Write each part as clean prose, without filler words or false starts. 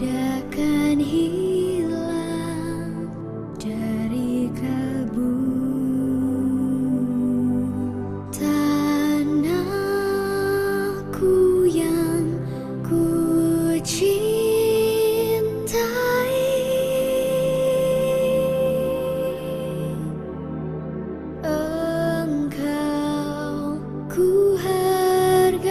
takkan hilang dari kalbu. Tanahku yang ku cintai, engkau ku hargai.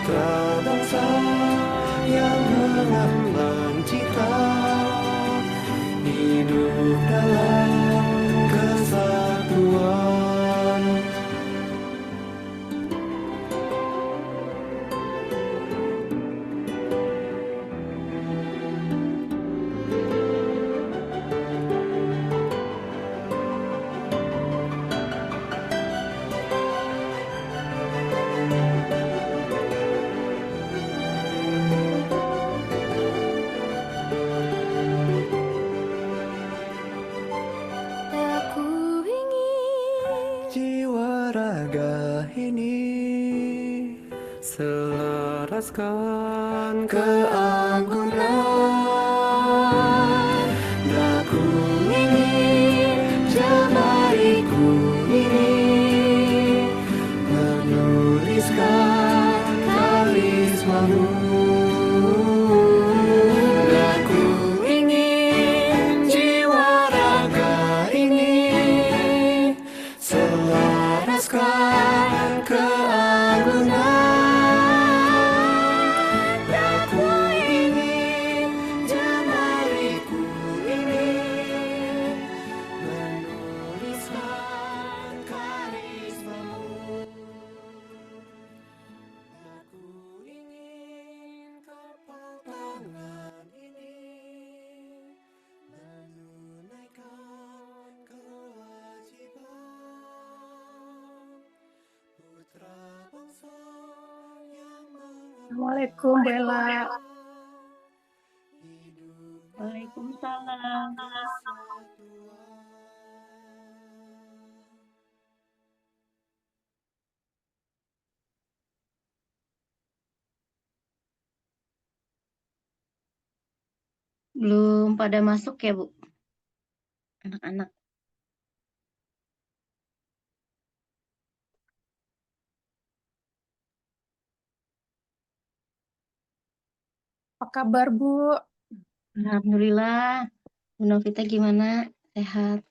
putra bangsa yang mengemban cita hidup dalam kesatuan. Aku ingin Jiwa raga ini selaraskan keanggunan. Aku ingin jemariku ini menuliskan karismamu. Aku ingin jiwa raga ini selaraskan keanggunan. Aku ingin jemariku ini menuliskan karismamu. Aku ingin kapal tangan ini menunaikan kewajiban putra bangsa yang Assalamualaikum, Bella. hidup Waalaikumsalam. kesatuan. Belum pada masuk ya, Bu? Anak-anak. Apa kabar, Bu? Alhamdulillah. Bu Novita gimana? Sehat?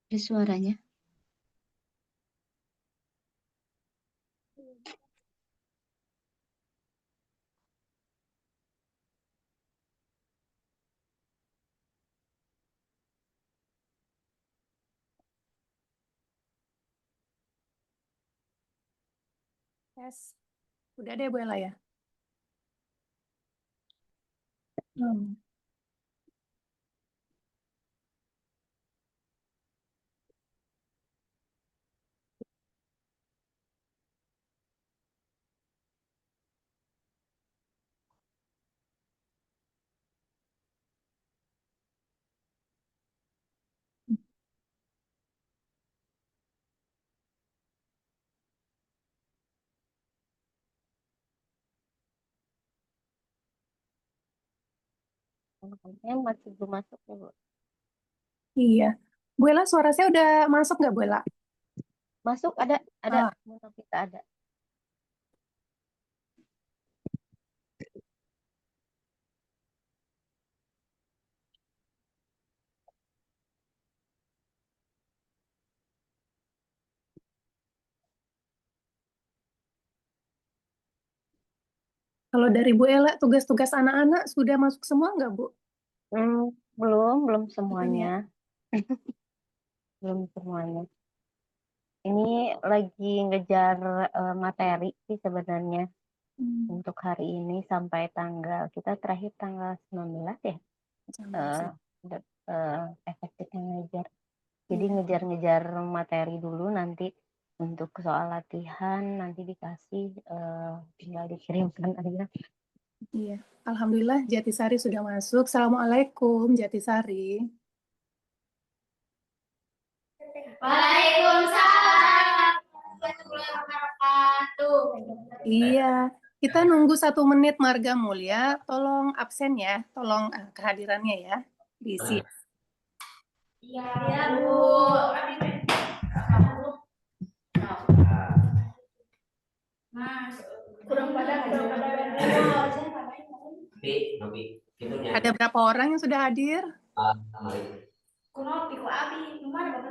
Ada suaranya? Yes. Udah deh, Bella ya? Anak-anaknya masih belum masuk ya, Bu? Iya. Bu Ella, suara saya udah masuk nggak, Bu Ella? Masuk, ada. Ah. Bu Novita ada. Kalau dari Bu Ella, tugas-tugas anak-anak sudah masuk semua nggak, Bu? Belum Belum semuanya. ya? Belum semuanya. Ini lagi ngejar materi sih sebenarnya untuk hari ini sampai kita terakhir tanggal 19 ya. Efektifnya ngejar. Jadi Iya. ngejar-ngejar materi dulu, nanti untuk soal latihan nanti dikasih tinggal dikirimkan aja. Iya. Alhamdulillah Jatisari sudah masuk. Assalamualaikum Jatisari. Waalaikumsalam warahmatullahi wabarakatuh. Iya. Kita nunggu 1 menit, Marga Mulia. Tolong absen ya. Tolong kehadirannya ya. Diisi. Iya, Bu. Mas, kurang pada. Ada berapa orang yang sudah hadir? Kuno piku abi.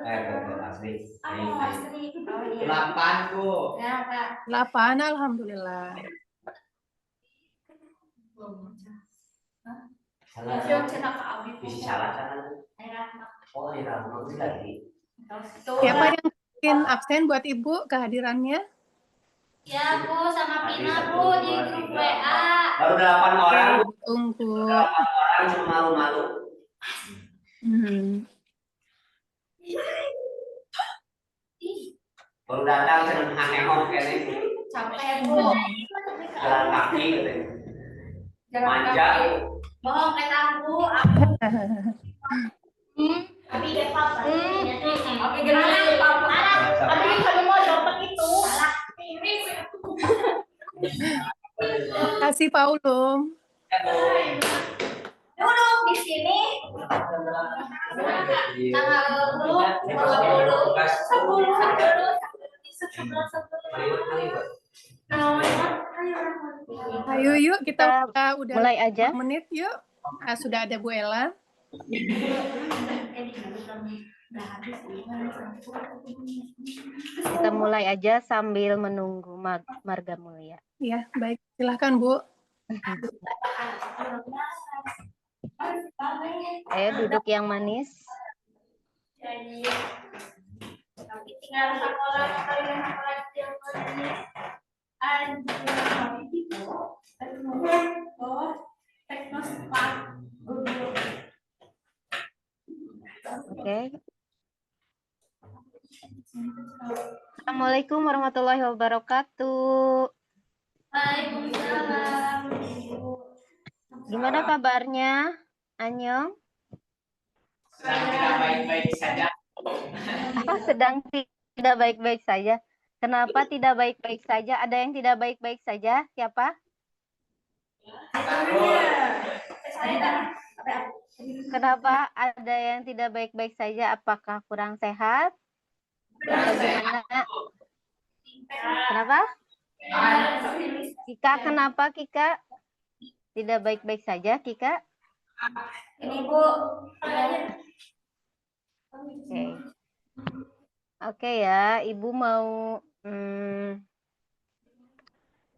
Asli. Asli. Oh iya. 8 Bu. Ya, Kak. 8, alhamdulillah. Salah. Siapa cenak ke Abi? Isi salah kan? Enak. Oh, iya, bagus lagi. Siapa yang bikin absen buat Ibu kehadirannya? Ya, Bu, sama Pina, Bu, di grup WA. Baru 8 orang, Bu. Tunggu. 8 orang cuma malu-malu. Hmm. Baru datang dengan hangehong kayaknya. Capek, Bu. Jalan kaki katanya. Jalan Manja. kaki. Bohong kata aku. Abi gepap. Abi gepap. Abi kalau mau dapat itu. Salah. Kasih Paulum. Duduk di sini. Tanggal 20, 10. Ayo yuk kita udah mulai aja. 5 menit yuk. Sudah ada Bu Ella. Kita mulai aja sambil menunggu Marga Mulia. Ya, baik. Silahkan Bu. Ayo duduk yang manis. Jadi, tapi tinggal sekolah kalian yang manis. Oke. Assalamualaikum warahmatullahi wabarakatuh. Waalaikumsalam. Gimana kabarnya, Anyong? Sedang baik-baik saja. Apa sedang tidak baik-baik saja? Kenapa tidak baik-baik saja? Ada yang tidak baik-baik saja? Siapa? Kenapa ada yang tidak baik-baik saja? Apakah kurang sehat? Atau gimana? Kenapa? Kika, kenapa Kika? Tidak baik-baik saja, Kika? Ini Bu. Oke. Oke ya, Ibu mau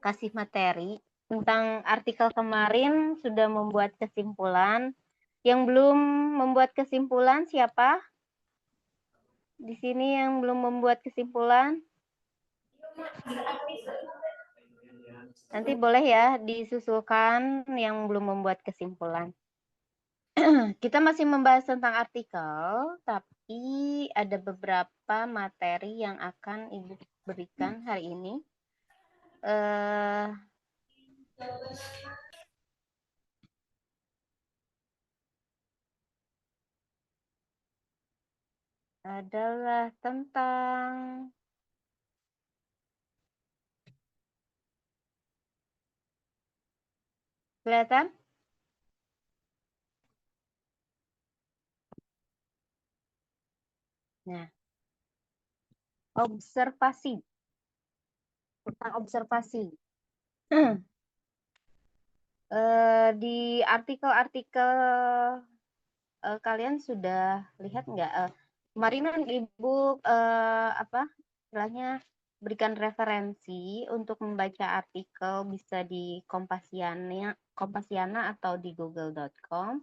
kasih materi tentang artikel kemarin, sudah membuat kesimpulan. Yang belum membuat kesimpulan siapa? Di sini yang belum membuat kesimpulan? Nanti boleh ya disusulkan yang belum membuat kesimpulan. Kita masih membahas tentang artikel, tapi ada beberapa materi yang akan Ibu berikan hari ini. Adalah tentang kelihatan? Nah, observasi. Tentang observasi. Di artikel-artikel kalian sudah lihat nggak? Kemarin kan Ibu istilahnya berikan referensi untuk membaca artikel, bisa di Kompasiana atau di google.com.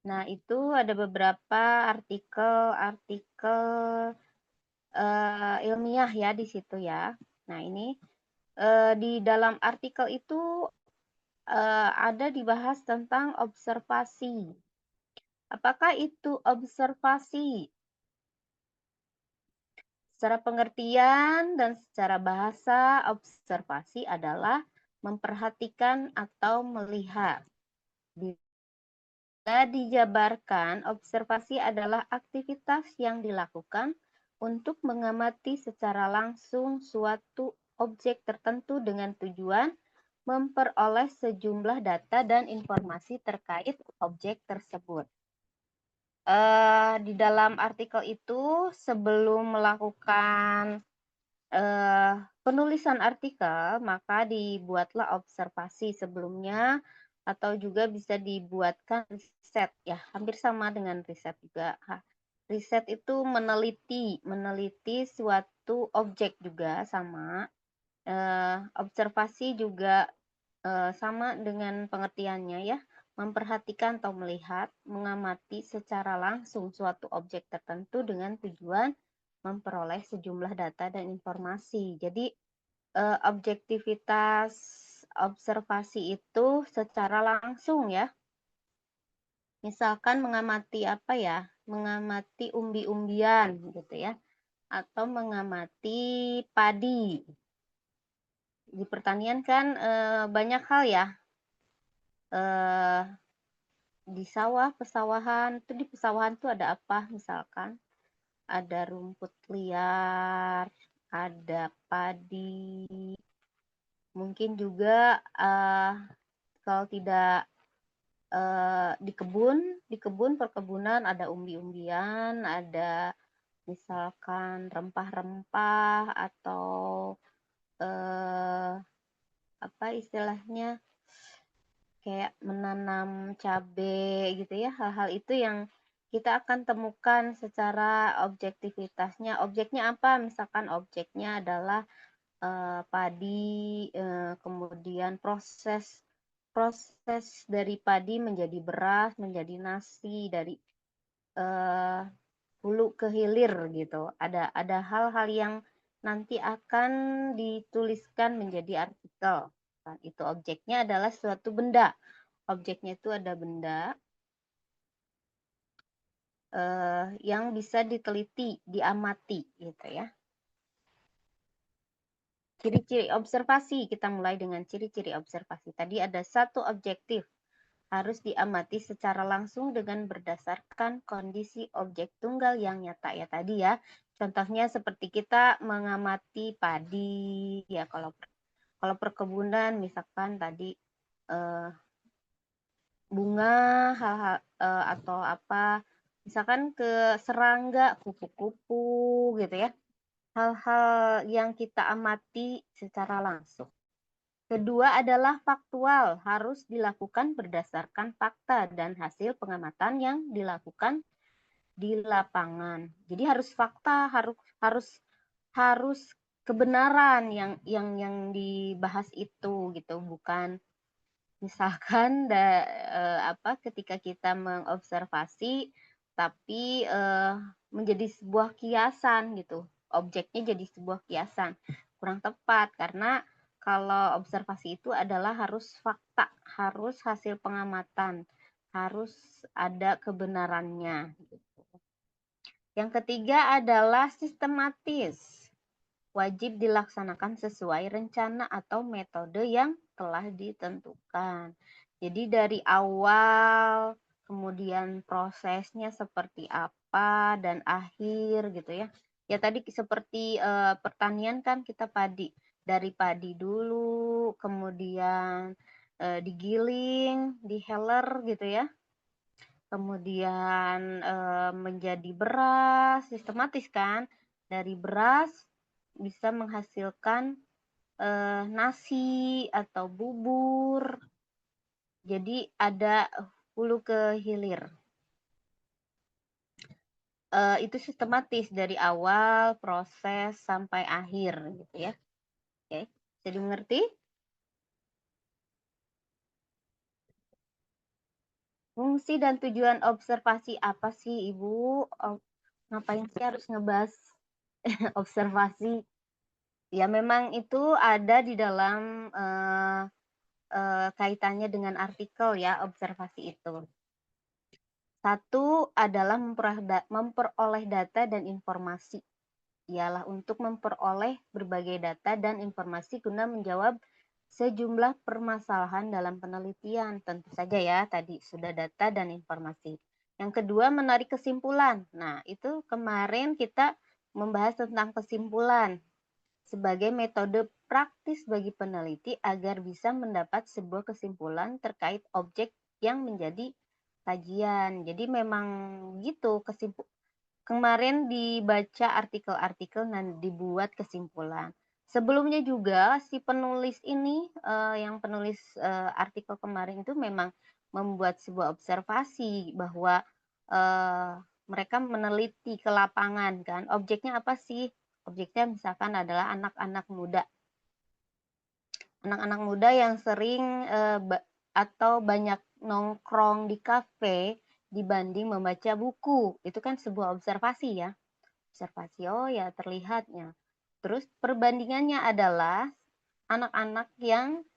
Nah, itu ada beberapa artikel ilmiah ya di situ ya. Nah, ini di dalam artikel itu ada dibahas tentang observasi. Apakah itu observasi? Secara pengertian dan secara bahasa, observasi adalah memperhatikan atau melihat. Bila dijabarkan, observasi adalah aktivitas yang dilakukan untuk mengamati secara langsung suatu objek tertentu dengan tujuan memperoleh sejumlah data dan informasi terkait objek tersebut. Di dalam artikel itu, sebelum melakukan penulisan artikel, maka dibuatlah observasi sebelumnya, atau juga bisa dibuatkan riset, ya hampir sama dengan riset juga. Riset itu meneliti suatu objek juga sama. Observasi juga sama dengan pengertiannya ya, memperhatikan atau melihat, mengamati secara langsung suatu objek tertentu dengan tujuan memperoleh sejumlah data dan informasi. Jadi objektivitas observasi itu secara langsung ya. Misalkan mengamati apa ya? Mengamati umbi-umbian gitu ya, atau mengamati padi. Di pertanian kan banyak hal ya. Di sawah, pesawahan, itu di pesawahan tuh ada apa misalkan? Ada rumput liar, ada padi, mungkin juga kalau tidak di kebun perkebunan ada umbi-umbian, ada misalkan rempah-rempah atau apa istilahnya kayak menanam cabai gitu ya, hal-hal itu yang kita akan temukan secara objektivitasnya. Objeknya apa? Misalkan objeknya adalah padi, kemudian proses dari padi menjadi beras, menjadi nasi, dari hulu ke hilir gitu. Ada hal-hal yang nanti akan dituliskan menjadi artikel. Nah, itu objeknya adalah suatu benda. Objeknya itu ada benda yang bisa diteliti, diamati gitu ya. Ciri-ciri observasi, kita mulai dengan ciri-ciri observasi. Tadi ada satu objektif, harus diamati secara langsung dengan berdasarkan kondisi objek tunggal yang nyata ya tadi ya. Contohnya seperti kita mengamati padi ya, kalau perkebunan misalkan tadi bunga hal-hal atau apa, misalkan ke serangga, kupu-kupu gitu ya. Hal-hal yang kita amati secara langsung. Kedua adalah faktual, harus dilakukan berdasarkan fakta dan hasil pengamatan yang dilakukan di lapangan. Jadi harus fakta, harus kebenaran yang dibahas itu gitu, bukan misalkan ketika kita mengobservasi tapi menjadi sebuah kiasan gitu. Objeknya jadi sebuah kiasan. Kurang tepat karena kalau observasi itu adalah harus fakta, harus hasil pengamatan, harus ada kebenarannya. Yang ketiga adalah sistematis. Wajib dilaksanakan sesuai rencana atau metode yang telah ditentukan. Jadi dari awal, kemudian prosesnya seperti apa, dan akhir gitu ya. Ya tadi seperti pertanian kan kita padi. Dari padi dulu, kemudian digiling, diheler gitu ya. Kemudian menjadi beras, sistematis kan. Dari beras bisa menghasilkan nasi atau bubur. Jadi ada hulu ke hilir. Itu sistematis dari awal proses sampai akhir gitu ya. Oke, jadi mengerti? Fungsi dan tujuan observasi apa sih Ibu? Ngapain sih harus ngebahas observasi? Ya memang itu ada di dalam kaitannya dengan artikel ya, observasi itu. Satu adalah memperoleh data dan informasi. Ialah untuk memperoleh berbagai data dan informasi guna menjawab sejumlah permasalahan dalam penelitian. Tentu saja ya, tadi sudah data dan informasi. Yang kedua, menarik kesimpulan. Nah, itu kemarin kita membahas tentang kesimpulan sebagai metode praktis bagi peneliti agar bisa mendapat sebuah kesimpulan terkait objek yang menjadi kajian. Jadi memang gitu kemarin dibaca artikel-artikel dan dibuat kesimpulan. Sebelumnya juga si penulis ini yang penulis artikel kemarin itu memang membuat sebuah observasi bahwa mereka meneliti ke lapangan kan. Objeknya apa sih? Objeknya misalkan adalah anak-anak muda. Anak-anak muda yang sering atau banyak nongkrong di kafe dibanding membaca buku. Itu kan sebuah observasi ya. Observasi, oh ya terlihatnya. Terus perbandingannya adalah anak-anak yang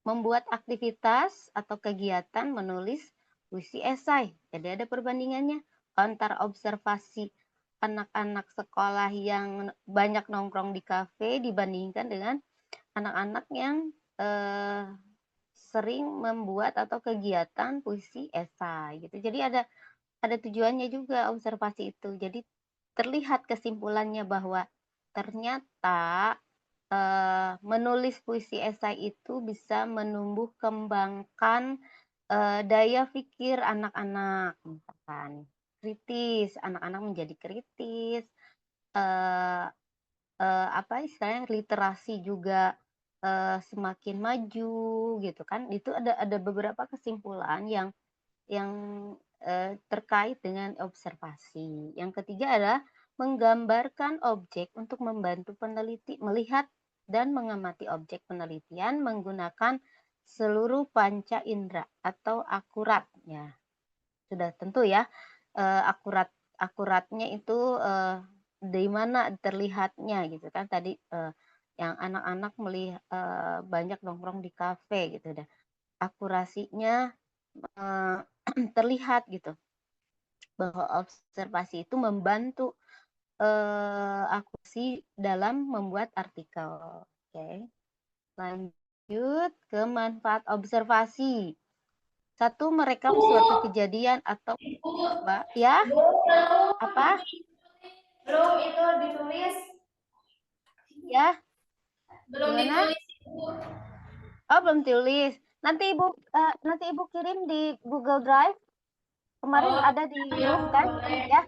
membuat aktivitas atau kegiatan menulis puisi esai. Jadi ada perbandingannya antara observasi anak-anak sekolah yang banyak nongkrong di kafe dibandingkan dengan anak-anak yang sering membuat atau kegiatan puisi esai gitu. Jadi ada tujuannya juga observasi itu. Jadi terlihat kesimpulannya bahwa ternyata menulis puisi esai itu bisa menumbuh kembangkan daya pikir anak-anak, misalkan kritis, anak-anak menjadi kritis, apa istilahnya literasi juga semakin maju gitu kan. Itu ada beberapa kesimpulan yang terkait dengan observasi. Yang ketiga adalah menggambarkan objek untuk membantu peneliti melihat dan mengamati objek penelitian menggunakan seluruh panca indera atau akurat ya. Sudah tentu ya, akuratnya itu di mana terlihatnya gitu kan. Tadi yang anak-anak melihat banyak nongkrong di kafe gitu dah. Akurasinya terlihat gitu bahwa observasi itu membantu aku sih dalam membuat artikel. Oke. Lanjut ke manfaat observasi. Satu, merekam suatu kejadian atau apa? Ya, apa? Belum itu ditulis. Ya, Belum gimana? ditulis. Oh, belum tulis. Nanti Ibu kirim di Google Drive. Kemarin ada di grup kan? Ya.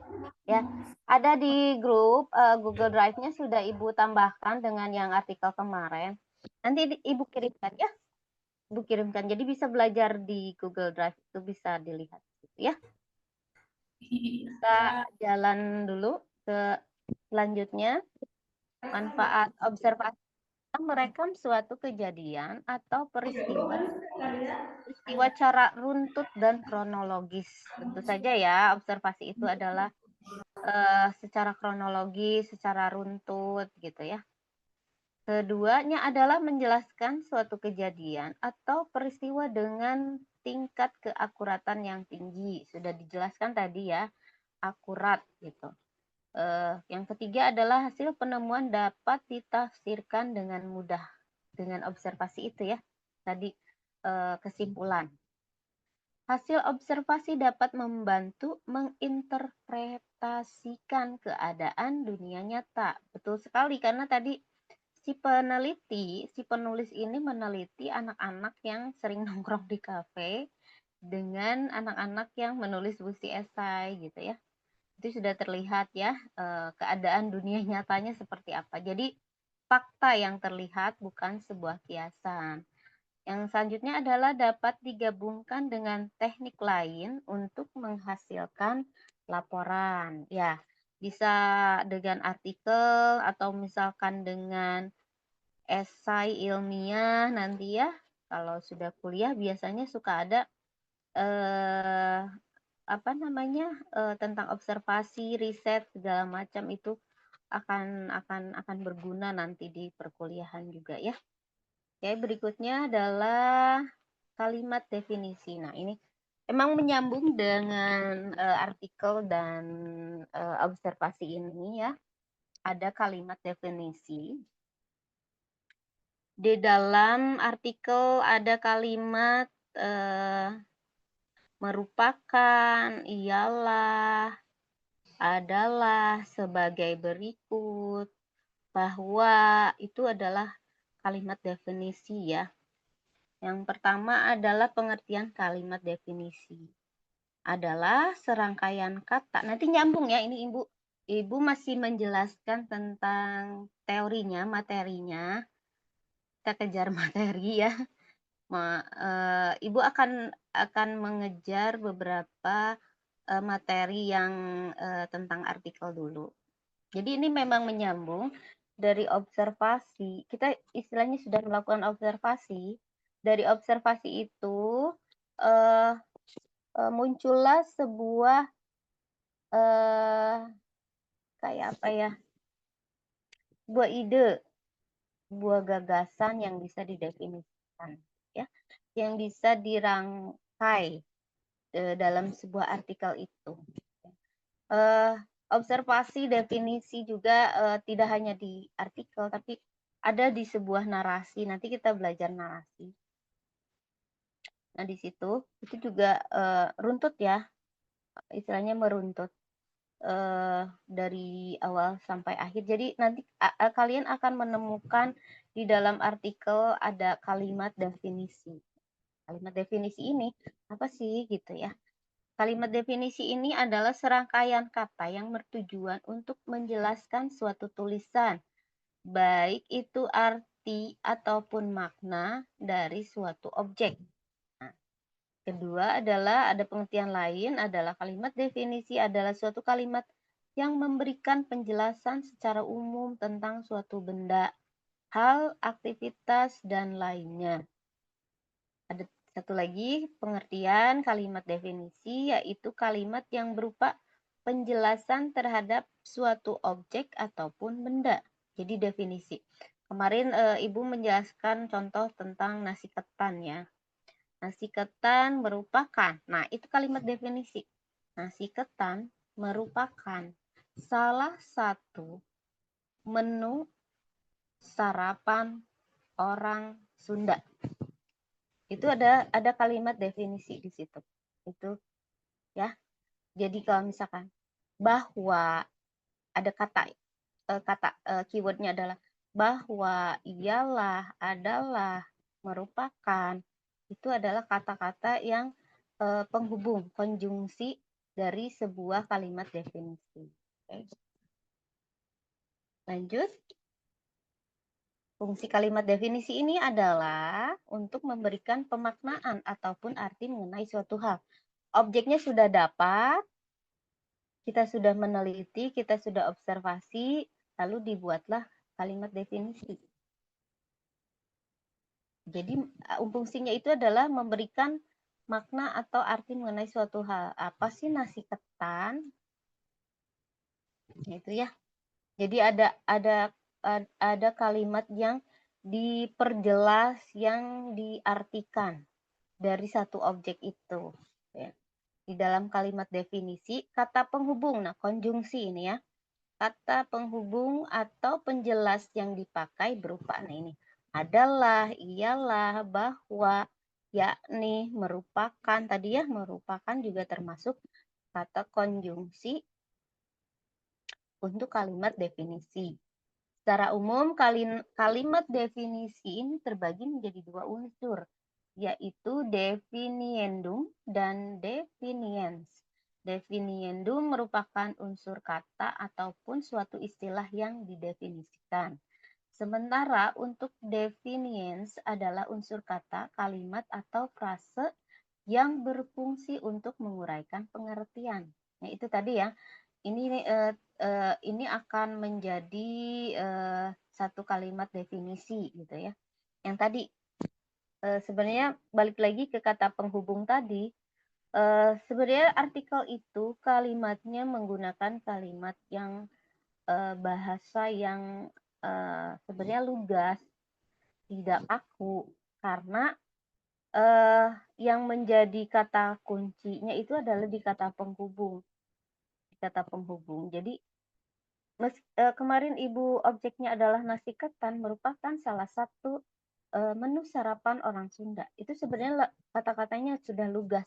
Ya, ada di grup Google Drive-nya sudah Ibu tambahkan dengan yang artikel kemarin. Nanti Ibu kirimkan ya. Ibu kirimkan. Jadi bisa belajar di Google Drive itu bisa dilihat gitu ya. Kita jalan dulu ke selanjutnya. Manfaat observasi merekam suatu kejadian atau peristiwa cara runtut dan kronologis. Tentu saja ya, observasi itu adalah secara kronologis, secara runtut gitu ya. Keduanya adalah menjelaskan suatu kejadian atau peristiwa dengan tingkat keakuratan yang tinggi. Sudah dijelaskan tadi ya, akurat gitu. Yang ketiga adalah hasil penemuan dapat ditafsirkan dengan mudah. Dengan observasi itu ya, tadi kesimpulan. Hasil observasi dapat membantu menginterpretasikan keadaan dunia nyata. Betul sekali, karena tadi si penulis ini meneliti anak-anak yang sering nongkrong di kafe dengan anak-anak yang menulis puisi esai gitu ya. Itu sudah terlihat ya keadaan dunia nyatanya seperti apa. Jadi fakta yang terlihat bukan sebuah kiasan. Yang selanjutnya adalah dapat digabungkan dengan teknik lain untuk menghasilkan laporan. Ya, bisa dengan artikel atau misalkan dengan esai ilmiah nanti ya. Kalau sudah kuliah biasanya suka ada tentang observasi, riset segala macam itu akan berguna nanti di perkuliahan juga ya. Oke, berikutnya adalah kalimat definisi. Nah, ini emang menyambung dengan artikel dan observasi ini ya. Ada kalimat definisi. Di dalam artikel ada kalimat merupakan, ialah, adalah, sebagai berikut, bahwa, itu adalah kalimat definisi ya. Yang pertama adalah pengertian kalimat definisi. Adalah serangkaian kata. Nanti nyambung ya, ini Ibu masih menjelaskan tentang teorinya, materinya. Kita kejar materi ya. Ibu akan mengejar beberapa materi yang tentang artikel dulu. Jadi ini memang menyambung dari observasi. Kita istilahnya sudah melakukan observasi. Dari observasi itu muncullah sebuah kayak apa ya? Sebuah ide, sebuah gagasan yang bisa didefinisikan, ya, yang bisa dirangkai dalam sebuah artikel itu. Observasi definisi juga tidak hanya di artikel, tapi ada di sebuah narasi. Nanti kita belajar narasi. Nah, di situ itu juga runtut ya, istilahnya meruntut dari awal sampai akhir. Jadi nanti kalian akan menemukan di dalam artikel ada kalimat definisi. Kalimat definisi ini apa sih gitu ya? Kalimat definisi ini adalah serangkaian kata yang bertujuan untuk menjelaskan suatu tulisan, baik itu arti ataupun makna dari suatu objek. Nah, kedua adalah ada pengertian lain adalah kalimat definisi adalah suatu kalimat yang memberikan penjelasan secara umum tentang suatu benda, hal, aktivitas, dan lainnya. Ada satu lagi pengertian kalimat definisi yaitu kalimat yang berupa penjelasan terhadap suatu objek ataupun benda. Jadi definisi. Kemarin Ibu menjelaskan contoh tentang nasi ketan ya. Nasi ketan merupakan, nah itu kalimat definisi. Nasi ketan merupakan salah satu menu sarapan orang Sunda. Itu ada kalimat definisi di situ. Itu ya. Jadi kalau misalkan bahwa ada kata keywordnya adalah bahwa, ialah, adalah, merupakan, itu adalah kata-kata yang penghubung, konjungsi dari sebuah kalimat definisi. Oke. Lanjut. Fungsi kalimat definisi ini adalah untuk memberikan pemaknaan ataupun arti mengenai suatu hal. Objeknya sudah dapat, kita sudah meneliti, kita sudah observasi, lalu dibuatlah kalimat definisi. Jadi fungsinya itu adalah memberikan makna atau arti mengenai suatu hal. Apa sih nasi ketan? Itu ya. Jadi ada kalimat yang diperjelas, yang diartikan dari satu objek itu. Ya. Di dalam kalimat definisi, kata penghubung, nah konjungsi ini ya, kata penghubung atau penjelas yang dipakai berupa, nah ini, adalah, ialah, bahwa, yakni, merupakan, tadi ya, merupakan juga termasuk kata konjungsi untuk kalimat definisi. Secara umum, kalimat definisi ini terbagi menjadi dua unsur, yaitu definiendum dan definiens. Definiendum merupakan unsur kata ataupun suatu istilah yang didefinisikan. Sementara untuk definiens adalah unsur kata, kalimat, atau frase yang berfungsi untuk menguraikan pengertian. Nah, itu tadi ya. Ini akan menjadi satu kalimat definisi gitu ya. Yang tadi sebenarnya balik lagi ke kata penghubung tadi, sebenarnya artikel itu kalimatnya menggunakan kalimat yang bahasa yang sebenarnya lugas, tidak kaku, karena yang menjadi kata kuncinya itu adalah di kata penghubung. Jadi kemarin Ibu objeknya adalah nasi ketan merupakan salah satu menu sarapan orang Sunda. Itu sebenarnya kata-katanya sudah lugas.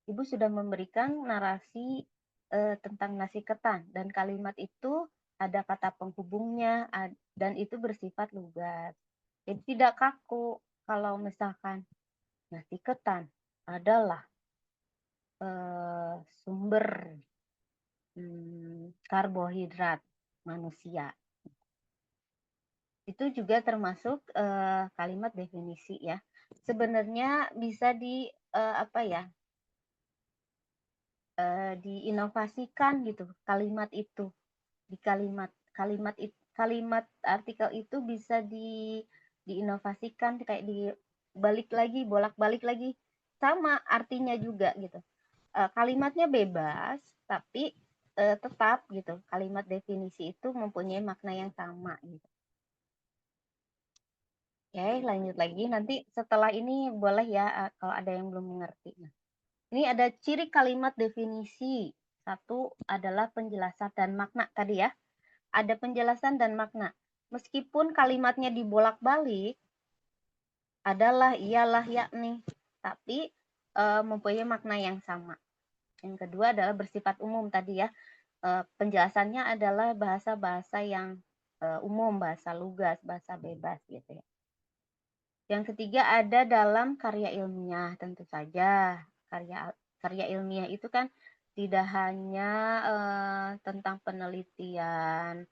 Ibu sudah memberikan narasi tentang nasi ketan dan kalimat itu ada kata penghubungnya dan itu bersifat lugas. Jadi tidak kaku kalau misalkan nasi ketan adalah sumber karbohidrat manusia. Itu juga termasuk kalimat definisi ya. Sebenarnya bisa diinovasikan gitu kalimat itu. Di kalimat artikel itu bisa diinovasikan, kayak dibalik lagi, bolak-balik lagi, sama artinya juga gitu. Kalimatnya bebas, tapi tetap gitu. Kalimat definisi itu mempunyai makna yang sama gitu. Oke, lanjut lagi. Nanti setelah ini boleh ya kalau ada yang belum mengerti. Nah, ini ada ciri kalimat definisi. Satu adalah penjelasan dan makna tadi ya. Ada penjelasan dan makna. Meskipun kalimatnya dibolak-balik, adalah, iyalah, yakni, tapi mempunyai makna yang sama. Yang kedua adalah bersifat umum tadi ya. Penjelasannya adalah bahasa-bahasa yang umum, bahasa lugas, bahasa bebas gitu ya. Yang ketiga ada dalam karya ilmiah, tentu saja. Karya ilmiah itu kan tidak hanya tentang penelitian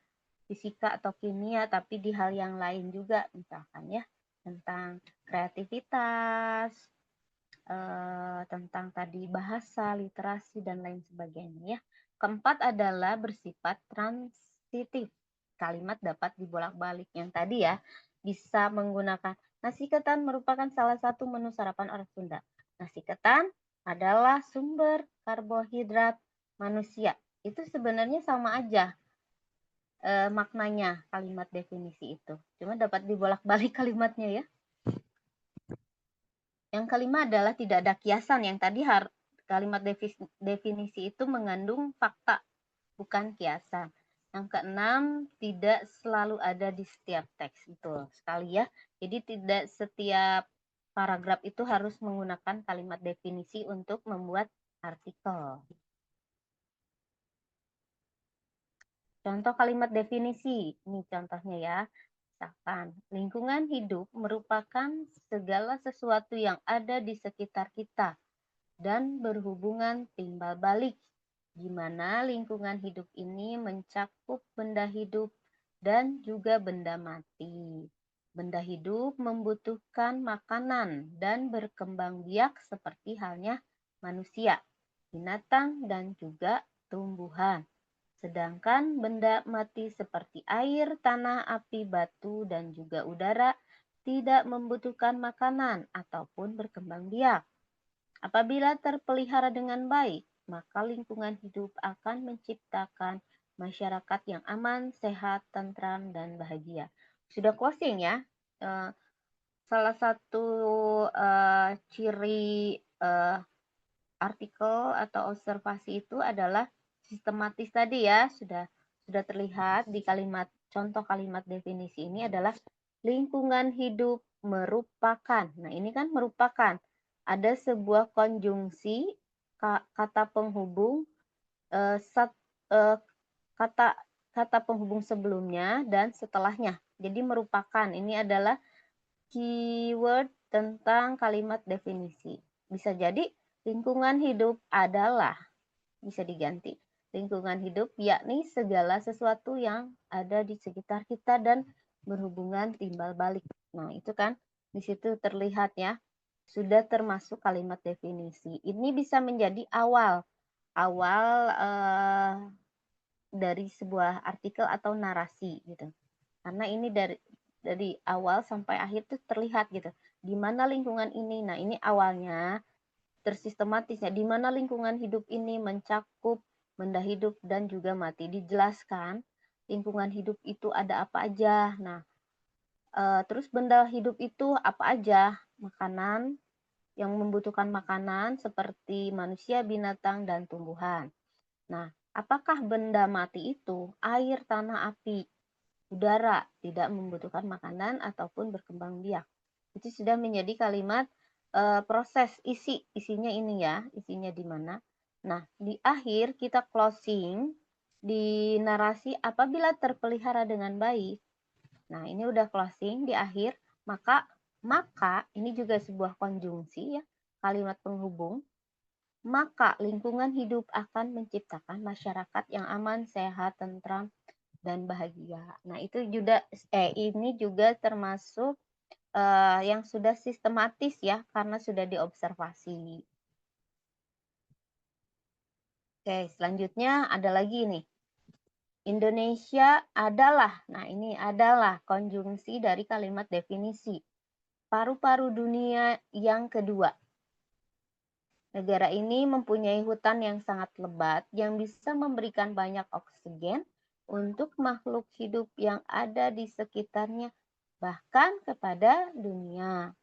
fisika atau kimia, tapi di hal yang lain juga, misalkan ya, tentang kreativitas, tentang tadi bahasa, literasi, dan lain sebagainya ya. Keempat adalah bersifat transitif. Kalimat dapat dibolak-balik. Yang tadi ya, bisa menggunakan nasi ketan merupakan salah satu menu sarapan orang Sunda. Nasi ketan adalah sumber karbohidrat manusia. Itu sebenarnya sama aja maknanya kalimat definisi itu. Cuma dapat dibolak-balik kalimatnya ya. Yang kelima adalah tidak ada kiasan. Yang tadi kalimat definisi itu mengandung fakta, bukan kiasan. Yang keenam, tidak selalu ada di setiap teks. Betul sekali ya. Jadi tidak setiap paragraf itu harus menggunakan kalimat definisi untuk membuat artikel. Contoh kalimat definisi, ini contohnya ya. Misalkan, lingkungan hidup merupakan segala sesuatu yang ada di sekitar kita dan berhubungan timbal balik, di mana lingkungan hidup ini mencakup benda hidup dan juga benda mati. Benda hidup membutuhkan makanan dan berkembang biak seperti halnya manusia, binatang, dan juga tumbuhan. Sedangkan benda mati seperti air, tanah, api, batu, dan juga udara tidak membutuhkan makanan ataupun berkembang biak. Apabila terpelihara dengan baik, maka lingkungan hidup akan menciptakan masyarakat yang aman, sehat, tentram, dan bahagia. Sudah closing ya. Salah satu ciri artikel atau observasi itu adalah sistematis tadi ya, sudah terlihat di contoh kalimat definisi ini adalah lingkungan hidup merupakan. Nah, ini kan merupakan. Ada sebuah konjungsi kata penghubung kata penghubung sebelumnya dan setelahnya. Jadi merupakan ini adalah keyword tentang kalimat definisi. Bisa jadi lingkungan hidup adalah, bisa diganti. Lingkungan hidup yakni segala sesuatu yang ada di sekitar kita dan berhubungan timbal balik. Nah, itu kan di situ terlihat ya, sudah termasuk kalimat definisi. Ini bisa menjadi awal dari sebuah artikel atau narasi gitu. Karena ini dari awal sampai akhir tuh terlihat gitu. Di mana lingkungan ini? Nah, ini awalnya tersistematis ya, di mana lingkungan hidup ini mencakup benda hidup dan juga mati. Dijelaskan lingkungan hidup itu ada apa aja. Nah, terus benda hidup itu apa aja? Makanan, yang membutuhkan makanan seperti manusia, binatang, dan tumbuhan. Nah, apakah benda mati itu air, tanah, api, udara tidak membutuhkan makanan ataupun berkembang biak? Itu sudah menjadi kalimat proses isinya ini ya, isinya di mana. Nah, di akhir kita closing di narasi apabila terpelihara dengan baik. Nah, ini udah closing di akhir, maka ini juga sebuah konjungsi ya, kalimat penghubung. Maka lingkungan hidup akan menciptakan masyarakat yang aman, sehat, tentram, dan bahagia. Nah, itu juga ini juga termasuk yang sudah sistematis ya, karena sudah diobservasi. Oke, selanjutnya ada lagi nih. Indonesia adalah. Nah, ini adalah konjungsi dari kalimat definisi. Paru-paru dunia yang kedua. Negara ini mempunyai hutan yang sangat lebat yang bisa memberikan banyak oksigen untuk makhluk hidup yang ada di sekitarnya, bahkan kepada dunia.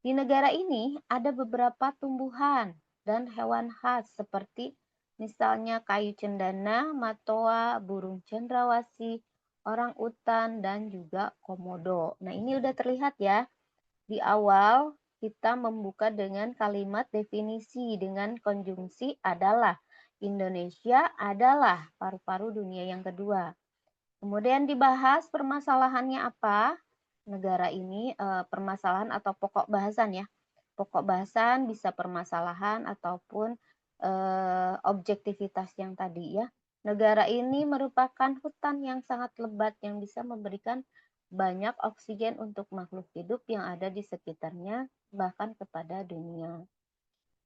Di negara ini ada beberapa tumbuhan dan hewan khas seperti misalnya kayu cendana, matoa, burung cendrawasih, orang utan, dan juga komodo. Nah, ini udah terlihat ya. Di awal kita membuka dengan kalimat definisi dengan konjungsi adalah. Indonesia adalah paru-paru dunia yang kedua. Kemudian dibahas permasalahannya apa? Negara ini permasalahan atau pokok bahasan ya. Pokok bahasan bisa permasalahan ataupun objektivitas yang tadi ya. Negara ini merupakan hutan yang sangat lebat yang bisa memberikan banyak oksigen untuk makhluk hidup yang ada di sekitarnya, bahkan kepada dunia.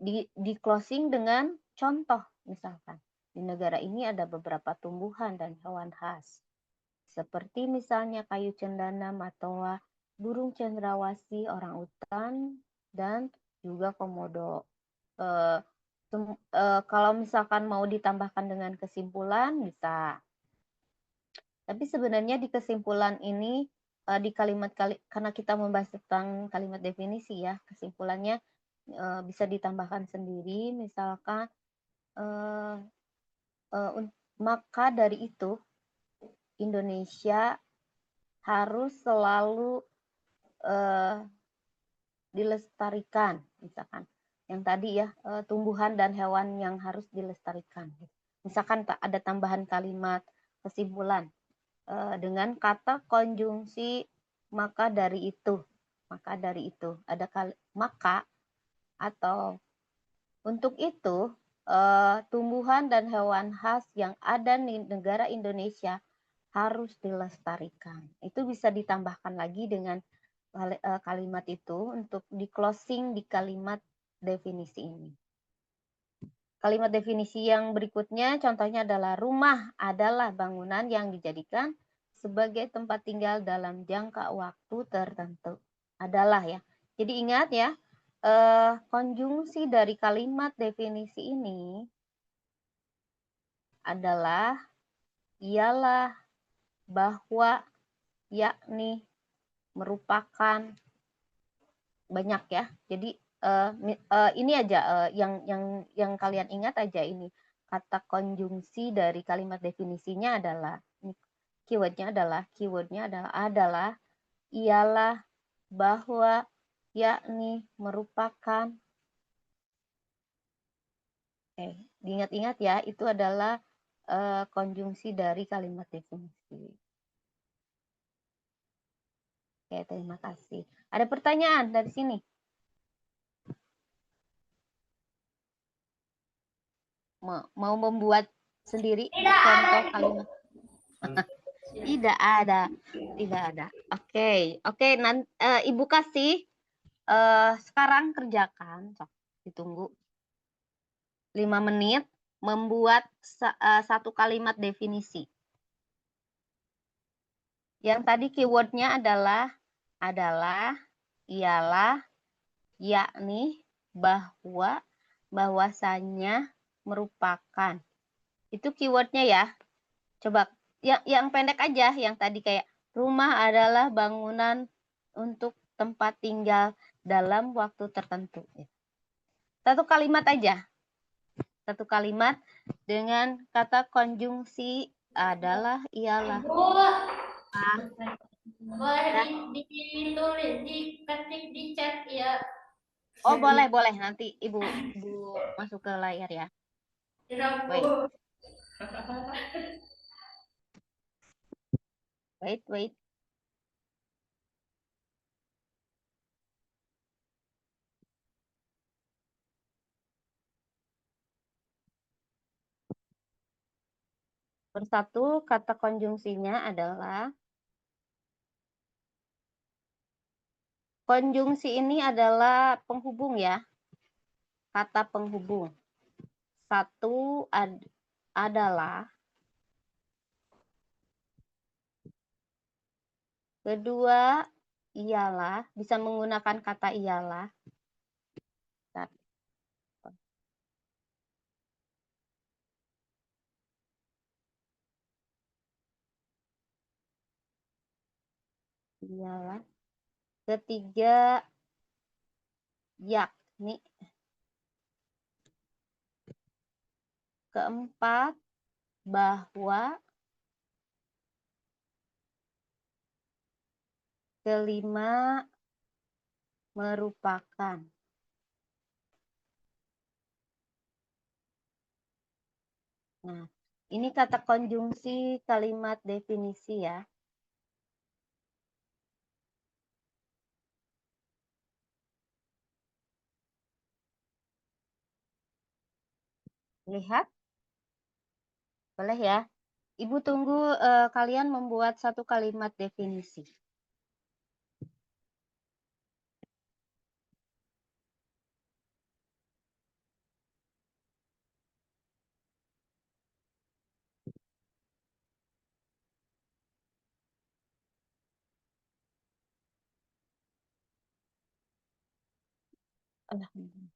Di closing dengan contoh, misalkan. Di negara ini ada beberapa tumbuhan dan hewan khas. Seperti misalnya kayu cendana, matoa, burung cendrawasih, orang utan, dan juga komodo. Kalau misalkan mau ditambahkan dengan kesimpulan, bisa. Tapi sebenarnya di kesimpulan ini, di karena kita membahas tentang kalimat definisi ya, kesimpulannya bisa ditambahkan sendiri, misalkan maka dari itu Indonesia harus selalu dilestarikan, misalkan yang tadi ya, tumbuhan dan hewan yang harus dilestarikan. Misalkan ada tambahan kalimat kesimpulan dengan kata konjungsi maka dari itu ada maka atau untuk itu tumbuhan dan hewan khas yang ada di negara Indonesia harus dilestarikan. Itu bisa ditambahkan lagi dengan kalimat itu untuk di closing di kalimat definisi ini. Kalimat definisi yang berikutnya contohnya adalah rumah adalah bangunan yang dijadikan sebagai tempat tinggal dalam jangka waktu tertentu. Adalah ya. Jadi ingat ya, konjungsi dari kalimat definisi ini adalah, ialah, bahwa, yakni, merupakan, banyak ya. Jadi ini aja yang kalian ingat aja ini. Kata konjungsi dari kalimat definisinya adalah, keywordnya adalah, ialah, bahwa, yakni, merupakan. Oke, diingat-ingat ya, itu adalah konjungsi dari kalimat definisi. Oke, terima kasih. Ada pertanyaan dari sini? Mau membuat sendiri contoh kalimat? Tidak ada. Oke. Nanti Ibu kasih sekarang kerjakan, ditunggu 5 menit membuat satu kalimat definisi. Yang tadi keywordnya adalah, ialah, yakni, bahwa, bahwasanya, merupakan. Itu keywordnya ya. Coba yang pendek aja, yang tadi kayak rumah adalah bangunan untuk tempat tinggal dalam waktu tertentu. Satu kalimat aja. Satu kalimat dengan kata konjungsi adalah, ialah. Boleh ditulis, diketik di chat ya. Oh, boleh. Nanti Ibu masuk ke layar ya. Wait. Persatu, kata konjungsinya adalah, konjungsi ini adalah penghubung ya. Kata penghubung. adalah. Kedua, ialah. Bisa menggunakan kata ialah. Ialah. Ketiga, yakni. Keempat, bahwa. Kelima, merupakan. Nah, ini kata konjungsi kalimat definisi ya. Lihat. Boleh ya. Ibu tunggu kalian membuat satu kalimat definisi. Alhamdulillah.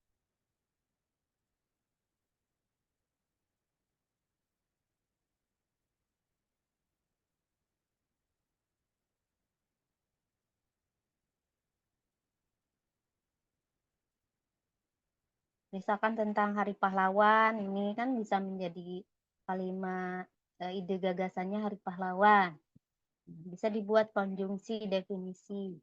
Misalkan tentang Hari Pahlawan, ini kan bisa menjadi kalimat ide gagasannya Hari Pahlawan. Bisa dibuat konjungsi definisi.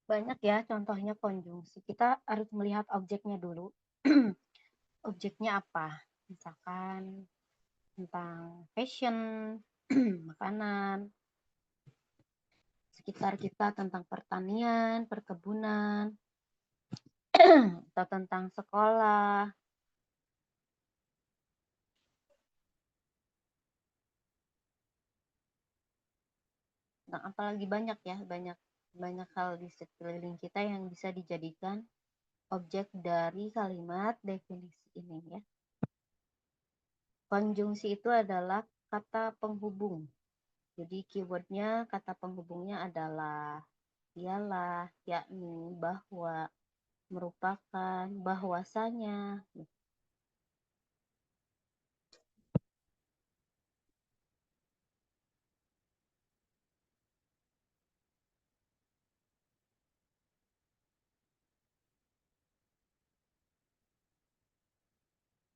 Banyak ya contohnya konjungsi. Kita harus melihat objeknya dulu. Objeknya apa? Misalkan tentang fashion, makanan, sekitar kita tentang pertanian, perkebunan, atau tentang sekolah. Nah, apalagi banyak ya, banyak hal di sekeliling kita yang bisa dijadikan objek dari kalimat definisi ini ya. Konjungsi itu adalah kata penghubung. Jadi keywordnya kata penghubungnya adalah ialah, yakni, bahwa, merupakan, bahwasanya.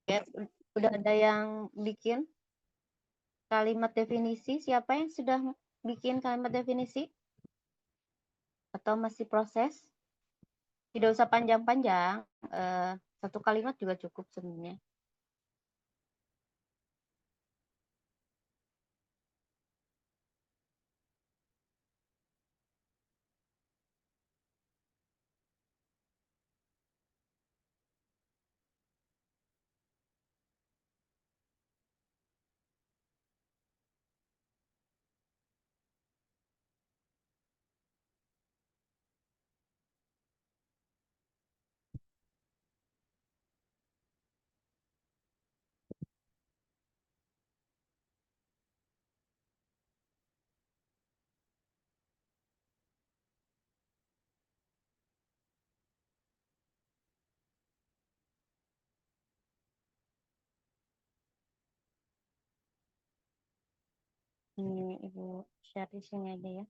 Ya, udah ada yang bikin kalimat definisi? Siapa yang sudah bikin kalimat definisi? Atau masih proses? Tidak usah panjang-panjang. Satu kalimat juga cukup sebenarnya. Ini Ibu share di sini aja ya.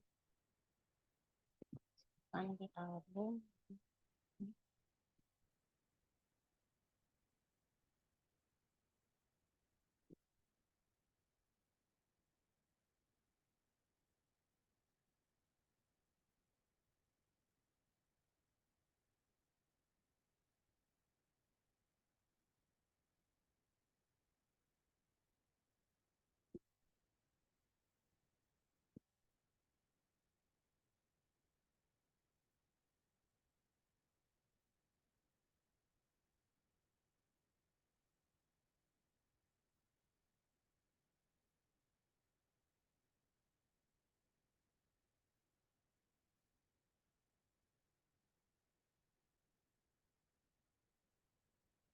Nanti album.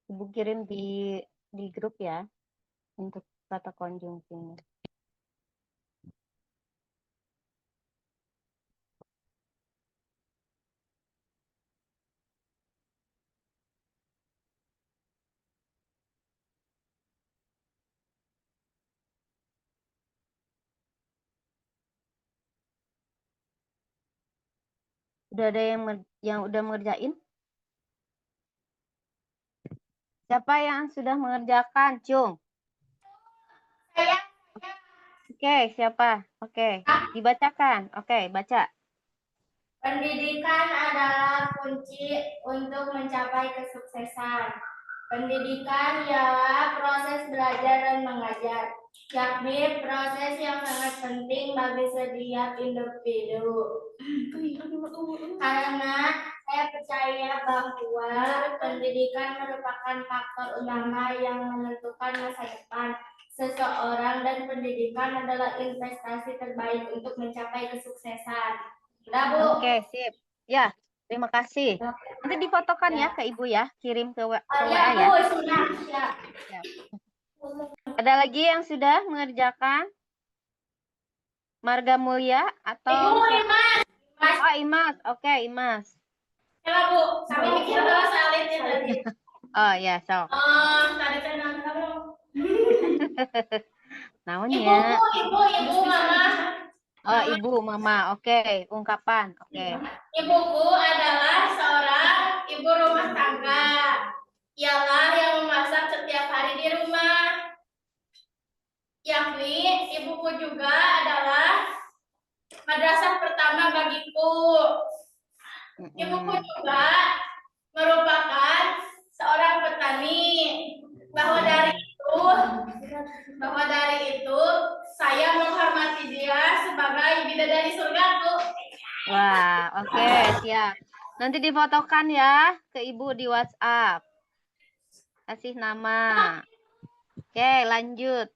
Ibu kirim di grup ya untuk kata konjungsinya. Udah ada yang udah mengerjain? Siapa yang sudah mengerjakan, Cung? Saya Oke, siapa? Oke, dibacakan. Oke, baca. pendidikan adalah kunci untuk mencapai kesuksesan. Pendidikan ialah proses belajar dan mengajar, yakni proses yang sangat penting bagi setiap individu. Karena saya percaya bahwa pendidikan merupakan faktor utama yang menentukan masa depan seseorang dan pendidikan adalah investasi terbaik untuk mencapai kesuksesan. Udah, Bu? Oke, sip. Ya, terima kasih. Nanti difotokan ya ke Ibu ya, kirim ke WA Ya, ya. Bu, siap. Ya. Ada lagi yang sudah mengerjakan? Marga Mulia atau Ibu, Imas. Oh, Imas. Oke, Imas. Ya, Bu. Sampai mikir dulu salinnya tadi. Oh ya, sok. Tadi saya nanya kamu. Namanya. Ibu, Mama. Oh, Ibu, Mama. Oke, ungkapan. Oke. Ibuku adalah seorang ibu rumah tangga. Ialah yang memasak setiap hari di rumah. Yakni ibuku juga adalah madrasah pertama bagiku. Ibuku juga merupakan seorang petani. Bahwa dari itu saya menghormati dia sebagai bidadari surgaku. Wah, oke, siap. Nanti difotokan ya ke Ibu di WhatsApp. Kasih nama. Oke, lanjut.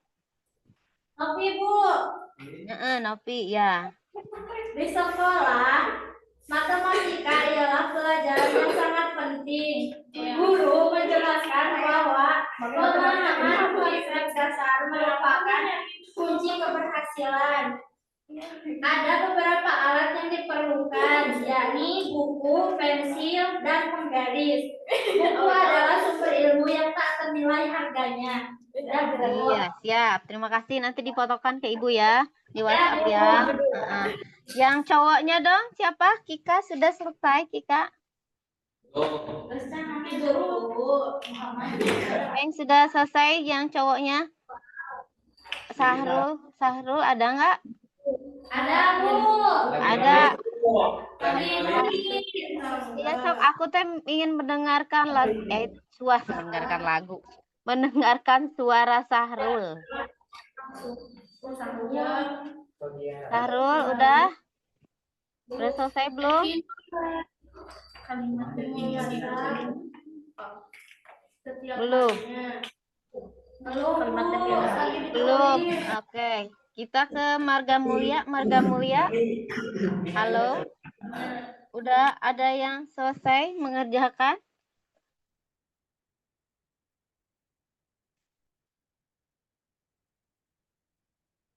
Tapi Bu, Nopi, ya. di sekolah matematika ialah pelajaran yang sangat penting. Guru menjelaskan bahwa pemahaman konsep dasar merupakan kunci keberhasilan. Ada beberapa alat yang diperlukan, yakni buku, pensil, dan penggaris. Buku adalah sumber ilmu yang tak ternilai harganya. Iya, siap. Terima kasih. Nanti difotokan ke Ibu ya di WhatsApp ya. Yang cowoknya dong, siapa? Kika sudah selesai, Kika. Yang sudah selesai, yang cowoknya. Sahrul ada nggak? Ada, Bu. Ada. Ya, sok aku ingin mendengarkan mendengarkan suara Sahrul. Sahrul udah selesai belum? Belum. Belum. Oke. Kita ke Marga Mulia. Marga Mulia. Halo. Udah ada yang selesai mengerjakan?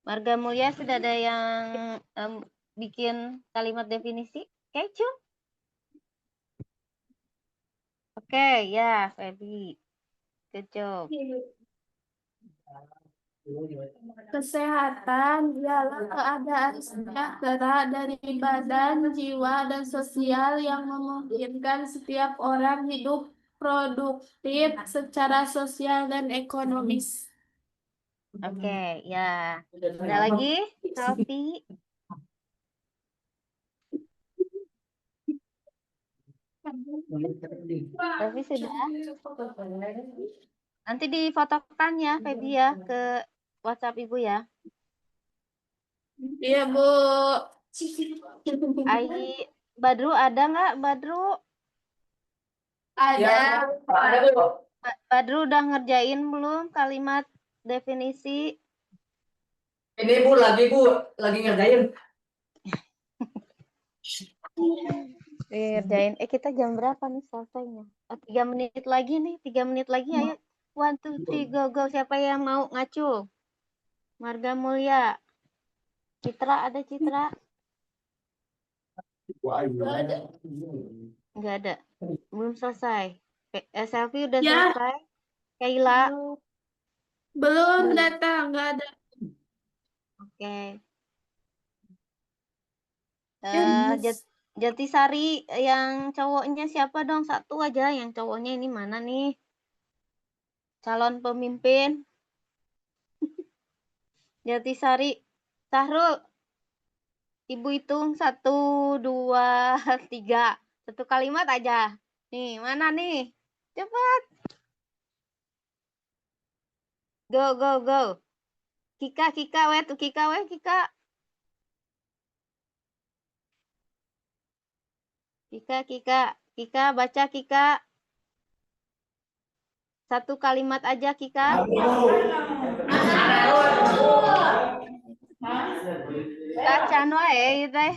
Marga Mulia sudah ada yang bikin kalimat definisi? Oke, Cung. Oke, ya, Feby. Good job. Kesehatan ialah keadaan sejahtera dari badan, jiwa, dan sosial yang memungkinkan setiap orang hidup produktif secara sosial dan ekonomis. Oke, ya. Ada lagi? Selfie. Selfie sudah. Nanti difotokan ya, Feby ya, ke WhatsApp Ibu ya. Iya, Bu. Badru ada nggak? Badru? Ada. Ada Bu. Badru udah ngerjain belum kalimat definisi? Ini Bu lagi ngerjain. Ngerjain. Kita jam berapa nih selesainya? 3 menit lagi nih, 3 menit lagi ayo. 1, 2, 3, go. Siapa yang mau ngacu? Marga Mulia. Citra, ada Citra? Nggak ada. Belum selesai. Selfie udah Ya. selesai? Kaila? Belum datang, nggak ada. Oke. Ya, Jatisari yang cowoknya siapa dong? Satu aja yang cowoknya ini mana nih? Calon pemimpin. Jatisari. Sahrul. Ibu hitung 1, 2, 3. Satu kalimat aja. Nih, mana nih? Cepat. Go, go, go. Kika, Kika. Kika, baca Kika. Satu kalimat aja Kika. Bacaan wae teh.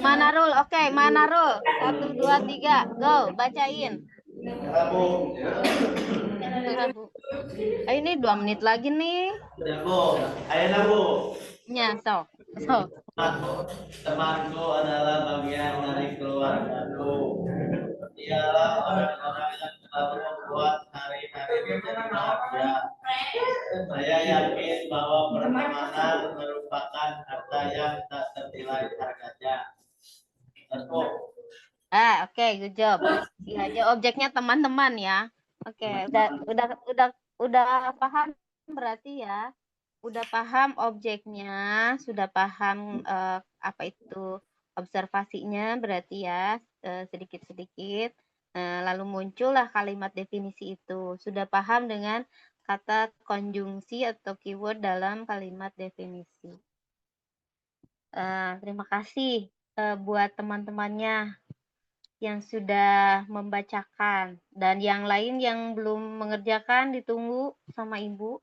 Manarul, oke, Manarul. 1, 2, 3, go, bacain. Ini 2 menit lagi nih. Ya, Bu. Ayo, Bu. Ya, sok. Temanku adalah bagian dari keluargaku. Dialah orang-orang yang selalu membuat hari-hari menjadi bahagia. Saya yakin bahwa pertemanan merupakan harta yang tak ternilai harganya. Tentu. Oke, good job. Ya, aja objeknya teman-teman ya. Oke, udah paham berarti ya. Udah paham objeknya, sudah paham apa itu observasinya berarti ya, sedikit-sedikit. Lalu muncullah kalimat definisi itu. Sudah paham dengan kata konjungsi atau keyword dalam kalimat definisi. Terima kasih buat teman-temannya yang sudah membacakan. Dan yang lain yang belum mengerjakan ditunggu sama Ibu.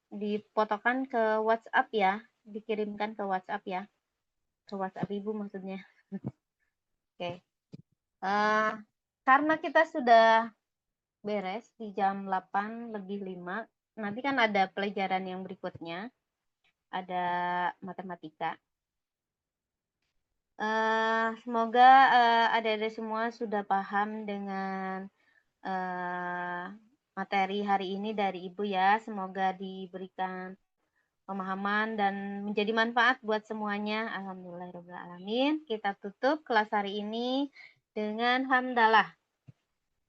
Dipotokan ke WhatsApp ya, dikirimkan ke WhatsApp ya, ke WhatsApp Ibu maksudnya. Oke. Karena kita sudah beres di jam 8:05, nanti kan ada pelajaran yang berikutnya, ada matematika. Semoga adik-adik semua sudah paham dengan materi hari ini dari Ibu ya. Semoga diberikan pemahaman dan menjadi manfaat buat semuanya. Alhamdulillahirrahmanirrahim. Kita tutup kelas hari ini dengan hamdalah.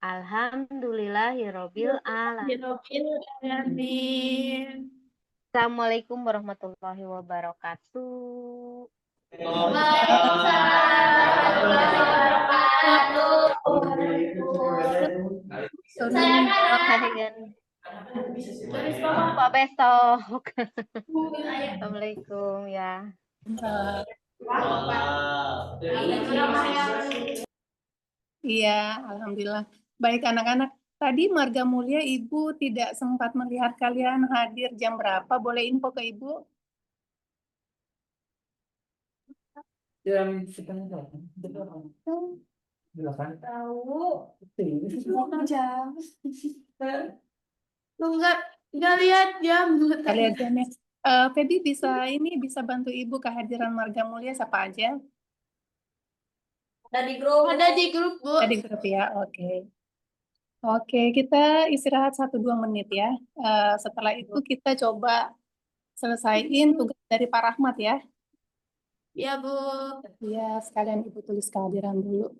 Alhamdulillahirabbil alamin. Assalamualaikum warahmatullahi wabarakatuh. Pak besok. Assalamualaikum ya. Iya, alhamdulillah. Baik anak-anak, tadi Marga Mulia Ibu tidak sempat melihat kalian hadir jam berapa? Boleh info ke Ibu? Jam setengah delapan. Tahu. Jam. Nggak lihat jam. Kalian jamnya. Feby bisa bantu Ibu kehadiran Marga Mulia siapa aja? Ada di grup. Ada di grup, Bu. Ada di grup ya, oke. Oke, kita istirahat 1-2 menit ya. Setelah itu kita coba selesaiin tugas dari Pak Rahmat ya. Ya, Bu. Ya, sekalian Ibu tulis kehadiran dulu.